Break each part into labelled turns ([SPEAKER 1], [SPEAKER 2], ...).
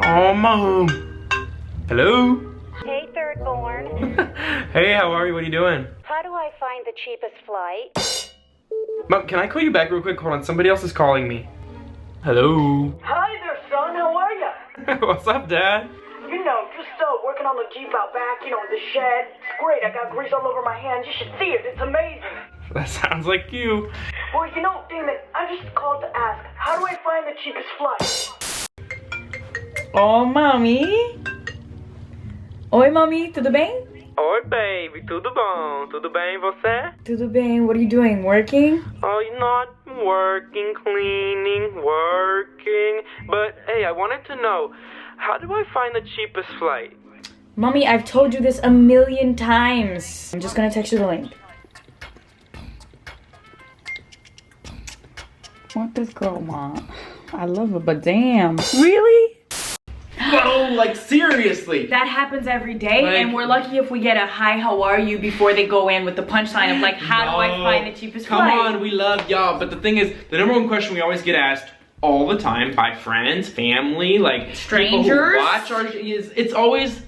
[SPEAKER 1] Oh, Mom. Hello?
[SPEAKER 2] Hey, thirdborn.
[SPEAKER 1] Hey, how are you? What are you doing?
[SPEAKER 2] How do I find the cheapest flight?
[SPEAKER 1] Mom, can I call you back real quick? Hold on, somebody else is calling me. Hello?
[SPEAKER 3] Hi there, son. How are ya?
[SPEAKER 1] What's up, Dad?
[SPEAKER 3] You know, just working on the Jeep out back, in the shed. It's great. I got grease all over my hands. You should see it. It's amazing.
[SPEAKER 1] That sounds like you.
[SPEAKER 3] Well, Damon, I just called to ask, how do I find the cheapest flight?
[SPEAKER 4] Oh, mami. Oi, mami, tudo bem?
[SPEAKER 1] Oi, baby, tudo bom? Tudo bem, e você?
[SPEAKER 4] Tudo bem. What are you doing? Working?
[SPEAKER 1] Oh, you're not working, cleaning, working. But, hey, I wanted to know, how do I find the cheapest flight?
[SPEAKER 4] Mommy, I've told you this a million times. I'm just gonna text you the link. What this girl want? I love her, but damn. Really?
[SPEAKER 1] Whoa, like seriously.
[SPEAKER 4] That happens every day, and we're lucky if we get a hi, how are you before they go in with the punchline of like, how do I find the cheapest flight?
[SPEAKER 1] Come on, we love y'all. But the thing is, the number one question we always get asked all the time by friends, family, like
[SPEAKER 4] strangers,
[SPEAKER 1] people who watch our it's always,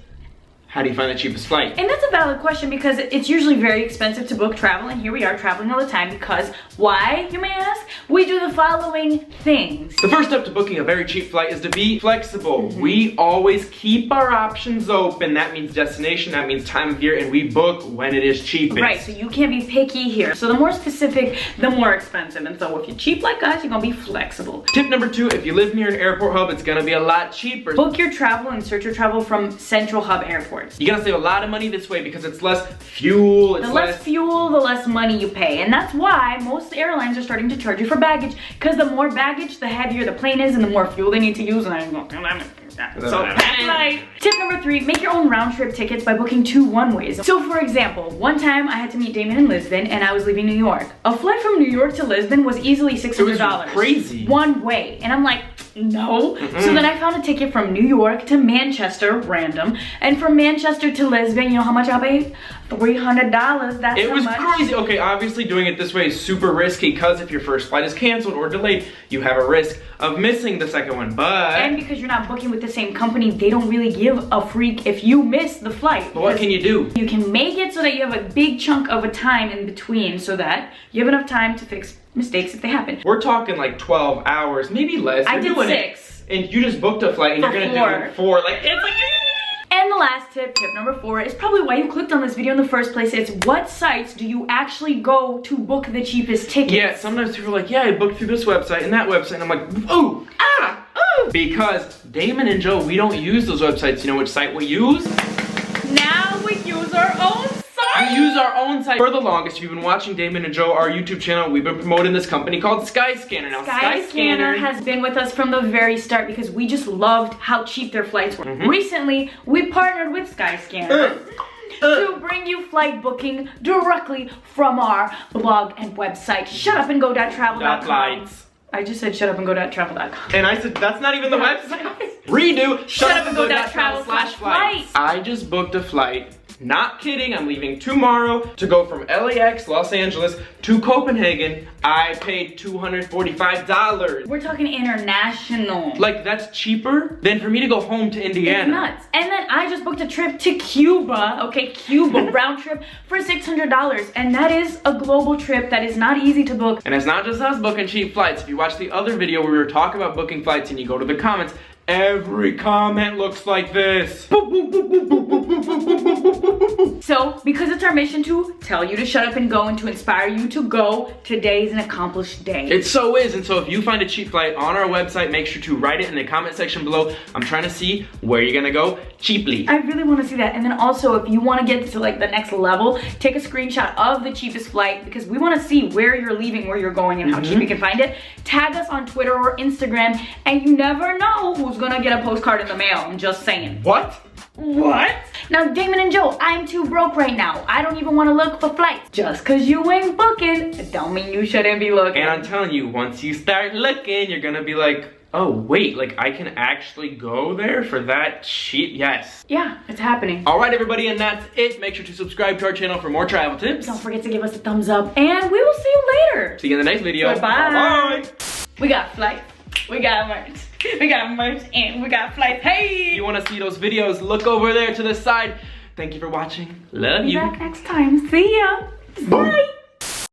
[SPEAKER 1] how do you find the cheapest flight?
[SPEAKER 4] And that's a valid question because it's usually very expensive to book travel, and here we are traveling all the time because why, you may ask? We do the following things.
[SPEAKER 1] The first step to booking a very cheap flight is to be flexible. We always keep our options open. That means destination, that means time of year, and we book when it is cheapest.
[SPEAKER 4] Right, so you can't be picky here. So the more specific, the more expensive. And so if you're cheap like us, you're gonna be flexible.
[SPEAKER 1] Tip number 2, if you live near an airport hub, it's gonna be a lot cheaper.
[SPEAKER 4] Book your travel and search your travel from central hub airports.
[SPEAKER 1] You're gonna save a lot of money this way because it's less fuel, it's
[SPEAKER 4] the less fuel, the less money you pay. And that's why most airlines are starting to charge you for baggage, because the more baggage, the heavier the plane is and the more fuel they need to use. And so like, tip number 3, make your own round trip tickets by booking 2 one-ways. So for example, one time I had to meet Damon in Lisbon and I was leaving New York. A flight from New York to Lisbon was easily $600.
[SPEAKER 1] It was crazy.
[SPEAKER 4] One way. And I'm like, no. So then I found a ticket from New York to Manchester, random. And from Manchester to Lisbon, you know how much I paid? $300. That's
[SPEAKER 1] it was
[SPEAKER 4] much.
[SPEAKER 1] crazy. Okay, obviously doing it this way is super risky because if your first flight is canceled or delayed, you have a risk of missing the second one. But
[SPEAKER 4] and because you're not booking with the same company, they don't really give a freak if you miss the flight.
[SPEAKER 1] But what can you do?
[SPEAKER 4] You can make it so that you have a big chunk of a time in between so that you have enough time to fix mistakes if they happen.
[SPEAKER 1] We're talking like 12 hours, maybe less.
[SPEAKER 4] I did 6.
[SPEAKER 1] And you just booked a flight and you're gonna do 4. Like, it's like.
[SPEAKER 4] And the last tip, tip number 4, is probably why you clicked on this video in the first place. It's what sites do you actually go to book the cheapest tickets? Yeah,
[SPEAKER 1] sometimes people are like, yeah, I booked through this website and that website. And I'm like, ooh, ah, ooh. Because Damon and Joe, we don't use those websites. You know which site we use?
[SPEAKER 4] Now we use our own site.
[SPEAKER 1] We use our own site. For the longest, if you've been watching Damon and Joe, our YouTube channel, we've been promoting this company called Skyscanner. Now,
[SPEAKER 4] Skyscanner has been with us from the very start because we just loved how cheap their flights were. Recently, we partnered with Skyscanner to bring you flight booking directly from our blog and website, shutupandgo.travel.com. I just said shutupandgo.travel.com.
[SPEAKER 1] And I said, that's not even the website. Redo,
[SPEAKER 4] shutupandgo.travel/flights.
[SPEAKER 1] I just booked a flight. Not kidding, I'm leaving tomorrow to go from LAX, Los Angeles, to Copenhagen. I paid $245.
[SPEAKER 4] We're talking international.
[SPEAKER 1] Like, that's cheaper than for me to go home to Indiana.
[SPEAKER 4] It's nuts. And then I just booked a trip to Cuba, okay, Cuba, round trip for $600. And that is a global trip that is not easy to book.
[SPEAKER 1] And it's not just us booking cheap flights. If you watch the other video where we were talking about booking flights and you go to the comments, every comment looks like this.
[SPEAKER 4] So, because it's our mission to tell you to shut up and go and to inspire you to go, today is an accomplished day.
[SPEAKER 1] It so is, and so if you find a cheap flight on our website, make sure to write it in the comment section below. I'm trying to see where you're gonna go cheaply.
[SPEAKER 4] I really want to see that. And then also, if you want to get to like the next level, take a screenshot of the cheapest flight because we want to see where you're leaving, where you're going, and how cheap you can find it. Tag us on Twitter or Instagram, and you never know who's gonna get a postcard in the mail. I'm just saying.
[SPEAKER 1] What?
[SPEAKER 4] What? Now, Damon and Joe, I'm too broke right now. I don't even want to look for flights. Just cause you ain't booking, don't mean you shouldn't be looking.
[SPEAKER 1] And I'm telling you, once you start looking, you're gonna be like, oh wait, like I can actually go there for that cheap? Yes.
[SPEAKER 4] Yeah, it's happening.
[SPEAKER 1] All right, everybody, and that's it. Make sure to subscribe to our channel for more travel tips.
[SPEAKER 4] Don't forget to give us a thumbs up, and we will see you later.
[SPEAKER 1] See you in the next video.
[SPEAKER 4] Goodbye.
[SPEAKER 1] Bye.
[SPEAKER 4] We got flights. We got merch. We got merch and we got flights. Hey!
[SPEAKER 1] You wanna see those videos, look over there to the side. Thank you for watching. Love
[SPEAKER 4] Be
[SPEAKER 1] you.
[SPEAKER 4] back next time. See ya. Bye.